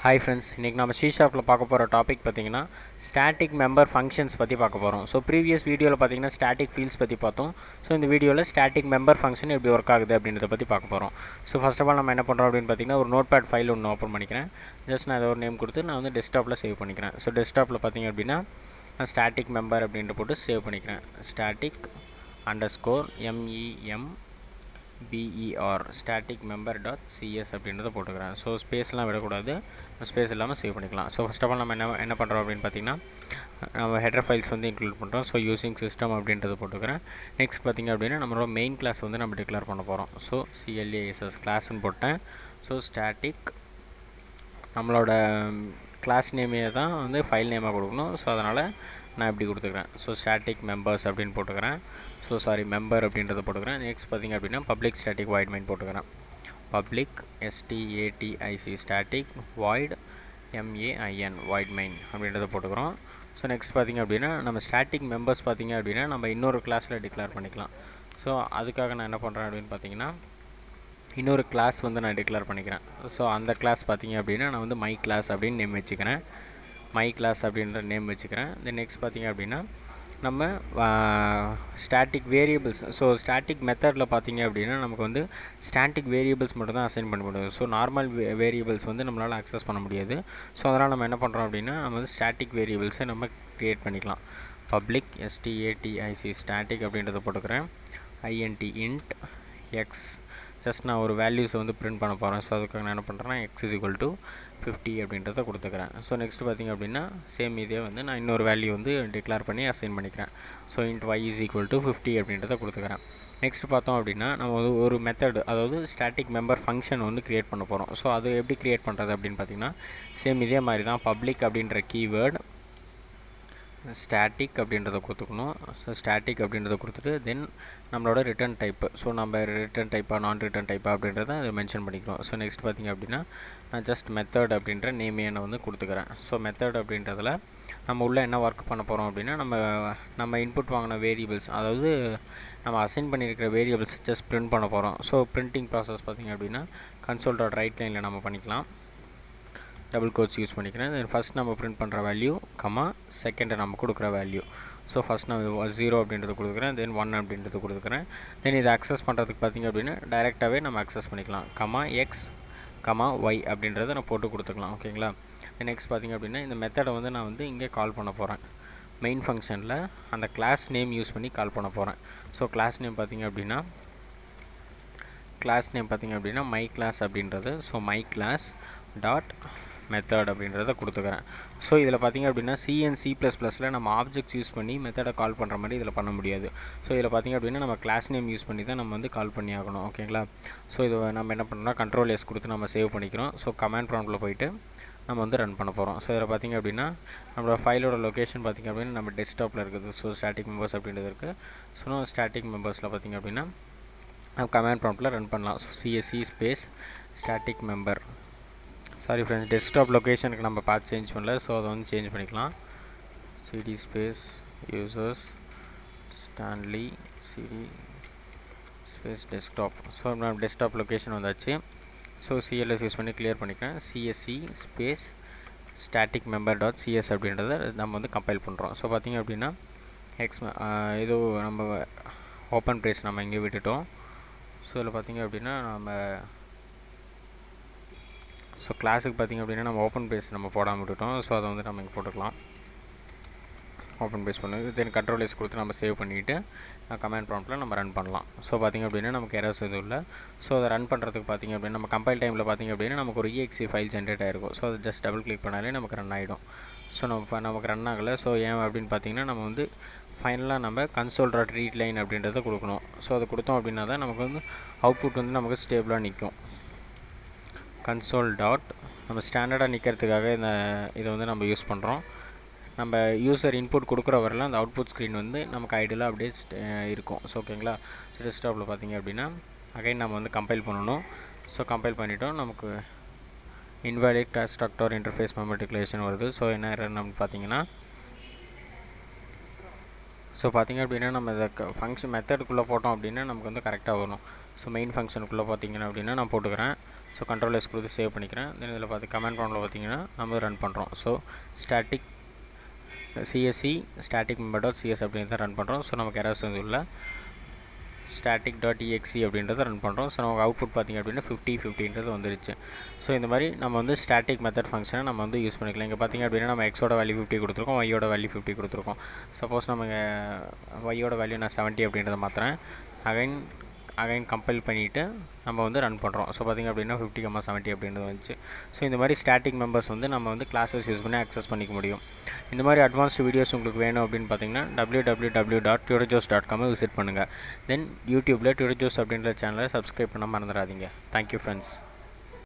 Hi friends, இன்றைக்கி நம்ம ஷீஷாப்பில் பார்க்க போகிற டாபிக் பார்த்திங்கன்னா ஸ்டாட்டிக் மெம்பர் ஃபங்க்ஷன்ஸ் பற்றி பார்க்க போகிறோம். ஸோ ப்ரீவியஸ் வீடியோவில் பார்த்திங்கன்னா ஸ்டாட்டிக் ஃபீல்ட்ஸ் பற்றி பார்த்தோம். ஸோ இந்த வீடியோவில் ஸ்டாட்டிக் மெம்பர் ஃபங்க்ஷன் எப்படி ஒர்க் ஆகுது அப்படின்றத பற்றி பார்க்க போகிறோம். ஸோ ஃபர்ஸ்ட் ஆஃப் ஆல் நம்ம என்ன பண்ணுறோம் அப்படின்னு பார்த்திங்கன்னா ஒரு நோட் பேட் ஃபைல் ஒன்று ஓப்பன் பண்ணிக்கிறேன். ஜஸ்ட் நான் ஏதோ ஒரு நேம் கொடுத்து நான் வந்து டெஸ்க்டாப்பில் சேவ் பண்ணிக்கிறேன். ஸோ டெஸ்க்டாப்பில் பார்த்திங்க அப்படின்னா நான் ஸ்டாட்டிக் மெம்பர் அப்படின்ட்டு போட்டு சேவ் பண்ணிக்கிறேன். Static underscore MEMBER static member.cs அப்படின்றத போட்டுக்கிறேன். ஸோ ஸ்பேஸ்லாம் விடக்கூடாது, ஸ்பேஸ் இல்லாமல் சேவ் பண்ணிக்கலாம். ஸோ ஃபர்ஸ்ட் ஆஃப் ஆல் நம்ம என்ன பண்ணுறோம் அப்படின்னு பார்த்தீங்கன்னா நம்ம ஹெடர் ஃபைல்ஸ் வந்து இன்க்ளூட் பண்ணுறோம். ஸோ யூசிங் சிஸ்டம் அப்படின்றத போட்டுக்கிறேன். நெக்ஸ்ட் பார்த்திங்க அப்படின்னா நம்மளோட மெயின் கிளாஸ் வந்து நம்ம டிக்ளேர் பண்ண போகிறோம். ஸோ CLASS கிளாஸ்ன்னு போட்டேன். ஸோ ஸ்டாட்டிக் நம்மளோட கிளாஸ் நேமே தான் வந்து ஃபைல் நேமாக கொடுக்கணும். ஸோ அதனால் நான் இப்படி கொடுத்துக்கிறேன். ஸோ ஸ்டாட்டிக் மெம்பர்ஸ் அப்படின்னு போட்டுக்கிறேன். ஸோ மெம்பர் அப்படின்றத போட்டுக்கிறேன். நெக்ஸ்ட் பார்த்திங்க அப்படின்னா பப்ளிக் ஸ்டாட்டிக் வாய்ட் மெயின் போட்டுக்கிறேன். Public STATIC static void MAIN void main அப்படின்றத போட்டுக்கிறோம். ஸோ நெக்ஸ்ட் பார்த்திங்க அப்படின்னா நம்ம ஸ்டாட்டிக் மெம்பர்ஸ் பார்த்திங்க அப்படின்னா நம்ம இன்னொரு கிளாஸில் டிக்ளேர் பண்ணிக்கலாம். ஸோ அதுக்காக நான் என்ன பண்ணுறேன் அப்படின்னு பார்த்திங்கன்னா இன்னொரு கிளாஸ் வந்து நான் டிக்ளேர் பண்ணிக்கிறேன். ஸோ அந்த கிளாஸ் பார்த்திங்க அப்படின்னா நான் வந்து மை கிளாஸ் அப்படின்னு நேம் வச்சுக்கிறேன். மை கிளாஸ் அப்படின்ற நேம் வச்சுக்கிறேன். தென் நெக்ஸ்ட் பார்த்திங்க அப்படின்னா நம்ம ஸ்டாட்டிக் வேரியபிள்ஸ், ஸோ ஸ்டாட்டிக் மெத்தடில் பார்த்திங்க அப்படின்னா நமக்கு வந்து ஸ்டாட்டிக் வேரியபிள்ஸ் மட்டும் தான் அசைன் பண்ண முடியும். ஸோ நார்மல் வேரியபிள்ஸ் வந்து நம்மளால் அக்சஸ் பண்ண முடியாது. ஸோ அதனால் நம்ம என்ன பண்ணுறோம் அப்படின்னா நம்ம வந்து ஸ்டாட்டிக் வேரியபிள்ஸை நம்ம க்ரியேட் பண்ணிக்கலாம். பப்ளிக் STATIC ஸ்டாட்டிக் அப்படின்றத போட்டுக்கிறேன். INT எக்ஸ் ஜஸ்ட் நான் ஒரு வேல்யூஸை வந்து பிரிண்ட் பண்ண போகிறேன். ஸோ அதுக்காக நான் என்ன பண்ணுறேன்னா x = 50 அப்படின்றத கொடுத்துக்கிறேன். ஸோ நெக்ஸ்ட் பார்த்திங்க அப்படின்னா சேம் இதே வந்து நான் இன்னொரு வேல்யூ வந்து டிக்ளேர் பண்ணி அசைன் பண்ணிக்கிறேன். ஸோ int y = 50 அப்படின்றத கொடுத்துக்கிறேன். நெக்ஸ்ட் பார்த்தோம் அப்படின்னா நம்ம வந்து ஒரு மெத்தட், அதாவது ஸ்டாட்டிக் மெம்பர் ஃபங்க்ஷன் வந்து க்ரியேட் பண்ண போகிறோம். ஸோ அது எப்படி க்ரியேட் பண்ணுறது அப்படின்னு பார்த்திங்கன்னா சேம் இதே மாதிரி தான் பப்ளிக் அப்படின்ற கீவேர்டு ஸ்டாட்டிக் அப்படின்றத கொடுத்துக்கணும். ஸோ ஸ்டாட்டிக் அப்படின்றத கொடுத்துட்டு தென் நம்மளோட ரிட்டன் டைப்பு, ஸோ நம்ம ரிட்டன் டைப்பாக நான் ரிட்டன் டைப்பாக அப்படின்றத அதை மென்ஷன் பண்ணிக்கிறோம். ஸோ நெக்ஸ்ட் பார்த்திங்க அப்படின்னா நான் ஜஸ்ட் மெத்தட் அப்படின்ற நேமே நான் வந்து கொடுத்துக்கிறேன். ஸோ மெத்தட் அப்படின்றதில் நம்ம உள்ளே என்ன ஒர்க் பண்ண போகிறோம் அப்படின்னா நம்ம இன்புட் வாங்கின வேரியபிள்ஸ், அதாவது நம்ம அசைன் பண்ணியிருக்கிற வேரியபிள்ஸ் ஜஸ்ட் பிரிண்ட் பண்ண போகிறோம். ஸோ பிரிண்டிங் ப்ராசஸ் பார்த்திங்க அப்படின்னா console.write லைனில் நம்ம பண்ணிக்கலாம். டபுள் கோட்ஸ் யூஸ் பண்ணிக்கிறேன். தென் ஃபஸ்ட் நம்ம பிரிண்ட் பண்ணுற வேல்யூ செகண்டை நம்ம கொடுக்குற வேல்யூ. ஸோ ஃபஸ்ட் நான் 0 அப்படின்றது கொடுக்குறேன். தென் 1 அப்படின்றது கொடுக்குறேன். தென் இதை அக்சஸ் பண்ணுறதுக்கு பார்த்திங்க அப்படின்னா டைரெக்டாகவே நம்ம அக்சஸ் பண்ணிக்கலாம். X, Y அப்படின்றத நான் போட்டு கொடுத்துக்கலாம். ஓகேங்களா. நெக்ஸ்ட் பார்த்திங்க அப்படின்னா இந்த மெத்தடை வந்து நான் வந்து இங்கே கால் பண்ண போகிறேன். மெயின் ஃபங்க்ஷனில் அந்த கிளாஸ் நேம் யூஸ் பண்ணி கால் பண்ண போகிறேன். ஸோ கிளாஸ் நேம் பார்த்திங்க அப்படின்னா மை கிளாஸ் அப்படின்றது. So my class dot method அப்படின்றத கொடுத்துக்கிறேன். ஸோ இதில் பார்த்திங்க அப்படின்னா C++ல் நம்ம ஆப்ஜெக்ட்ஸ் யூஸ் பண்ணி மெத்தடை கால் பண்ணுற மாதிரி இதில் பண்ண முடியாது. ஸோ இதில் பார்த்திங்க அப்படின்னா நம்ம கிளாஸ் நேம் யூஸ் பண்ணி தான் நம்ம வந்து கால் பண்ணி ஆகணும். ஓகேங்களா. ஸோ இது நம்ம என்ன பண்ணுறோம்னா Ctrl+S கொடுத்து நம்ம சேவ் பண்ணிக்கிறோம். ஸோ கமாண்ட் ப்ராம்ப்டில் போயிட்டு நம்ம வந்து ரன் பண்ண போகிறோம். ஸோ இதில் பார்த்திங்க அப்படின்னா நம்மளோட ஃபைலோட லொக்கேஷன் பார்த்திங்க அப்படின்னா நம்ம டெஸ்க்டாப்பில் இருக்குது. ஸோ ஸ்டாட்டிக் மெம்பர்ஸ் அப்படின்றது இருக்குது. ஸோ ஸ்டாட்டிக் மெம்பர்ஸில் பார்த்திங்க அப்படின்னா நம்ம கமாண்ட் ப்ராம்ப்டில் ரன் பண்ணலாம். So CSC space static member, sorry friends, desktop லொக்கேஷனுக்கு நம்ம பார்த்து சேஞ்ச் பண்ணல. ஸோ அதை வந்து சேஞ்ச் பண்ணிக்கலாம். CD space users Stanley CD space desktop. So நம்ம டெஸ்க்டாப் லொக்கேஷன் வந்தாச்சு. ஸோ CLS யூஸ் பண்ணி கிளியர் பண்ணிக்கிறேன். CSC ஸ்பேஸ் ஸ்டாட்டிக் மெம்பர்.cs அப்படின்றத நம்ம வந்து கம்பைல் பண்ணுறோம். ஸோ பார்த்திங்க அப்படின்னா இது நம்ம ஓப்பன் ப்ரேஸ் நம்ம இங்கே விட்டுட்டோம். ஸோ இதில் பார்த்திங்க அப்படின்னா ஸோ கிளாஸுக்கு பார்த்திங்க அப்படின்னா நம்ம ஓப்பன் பேஸ் நம்ம போடாமல் விட்டுட்டோம். ஸோ அதை வந்து நம்ம இங்கே போட்டுக்கலாம். ஓப்பன் பேஸ் பண்ணுறது தென் Ctrl+S கொடுத்து நம்ம சேவ் பண்ணிவிட்டு கமாண்ட் ப்ராம்ப்டில் நம்ம ரன் பண்ணலாம். ஸோ பார்த்திங்க அப்படின்னா நமக்கு எரர்ஸ் எதுவும் இல்லை. ஸோ அதை ரன் பண்ணுறதுக்கு பார்த்திங்க அப்படின்னா நம்ம கம்பைல் டைமில் பார்த்திங்க அப்படின்னா நமக்கு ஒரு EXE ஃபைல் ஜென்ரேட் ஆகிருக்கும். ஸோ அதை ஜஸ்ட் டபுள் கிளிக் பண்ணாலே நமக்கு ரன் ஆகிடும். ஸோ நமக்கு ரன் ஆகலை. ஸோ ஏன் அப்படின்னு பார்த்திங்கன்னா நம்ம வந்து ஃபைனலாக நம்ம console.readline அப்படின்றத கொடுக்கணும். ஸோ அதை கொடுத்தோம் அப்படின்னா தான் நமக்கு வந்து அவுட்புட் வந்து நமக்கு ஸ்டேபிளாக நிற்கும். console டாட் நம்ம ஸ்டாண்டர்டாக நிற்கிறதுக்காக இதை வந்து நம்ம யூஸ் பண்ணுறோம். நம்ம யூசர் இன்புட் கொடுக்குற வரலாம் அந்த அவுட்புட் ஸ்க்ரீன் வந்து நமக்கு ஐடியலாக அப்படியே இருக்கும். ஸோ ஓகேங்களா. ஸோ டெஸ்க்டாப்பில் பார்த்திங்க அப்படின்னா அகைன் நம்ம வந்து கம்பைல் பண்ணணும். ஸோ கம்பைல் பண்ணிட்டோம். நமக்கு invalid constructor interface member declaration வருது. ஸோ என்ன எரர் நம்ம பார்த்திங்கன்னா ஸோ பார்த்திங்க அப்படின்னா நம்ம இதை ஃபங்க்ஷன் மெத்தடுக்குள்ளே போட்டோம் அப்படின்னா நமக்கு வந்து கரெக்டாக வரும். ஸோ மெயின் ஃபங்க்ஷனுக்குள்ளே பார்த்திங்கன்னா அப்படின்னா நான் போட்டுக்கிறேன். ஸோ கண்ட்ரோல் எஸ் கொடுத்து சேவ் பண்ணிக்கிறேன். தென் இதில் பார்த்து கமெண்ட் ப்ராம்ப்டில் பார்த்தீங்கன்னா நம்ம ரன் பண்ணுறோம். So static CSC static member dot CS அப்படின்னு தான் ரன் பண்ணுறோம். ஸோ நமக்கு எரர்ஸ் வந்து உள்ள ஸ்டாட்டிக் டாட் இஎக்ஸி அப்படின்றத ரன் பண்ணுறோம். ஸோ நமக்கு அவுட்புட் பார்த்திங்க அப்படின்னா 50 வந்துருச்சு. ஸோ இந்த மாதிரி நம்ம வந்து ஸ்டாட்டிக் மெத்தட் ஃபங்க்ஷனை நம்ம வந்து யூஸ் பண்ணிக்கலாம். இங்கே பார்த்திங்க அப்படின்னா நம்ம எக்ஸோட வேல்யூ 50 கொடுத்துருக்கோம், ஒய்யோட வேல்யூ 50 கொடுத்துருக்கோம். சப்போஸ் நம்ம ஒய்யோட வேல்யூ நான் 70 அப்படின்றத மாற்றுறேன். அகைன் கம்பைல் பண்ணிவிட்டு நம்ம வந்து ரன் பண்ணுறோம். ஸோ பார்த்திங்க அப்படின்னா 50,70 அப்படின்றது வந்துச்சு. ஸோ இந்த மாதிரி ஸ்டாட்டிக் மெம்பர்ஸ் வந்து நம்ம வந்து கிளாஸஸ் யூஸ் பண்ணி அக்சஸ் பண்ணிக்க முடியும். இந்த மாதிரி அட்வான்ஸ்டு வீடியோஸ் உங்களுக்கு வேணும் அப்படின்னு பார்த்தீங்கன்னா www.tutorjos.com விசிட் பண்ணுங்கள். தென் யூடியூப்பில் tutorjos அப்படின்ற சேனலை சப்ஸ்கிரைப் பண்ண மறந்துடாதீங்க. Thank you friends.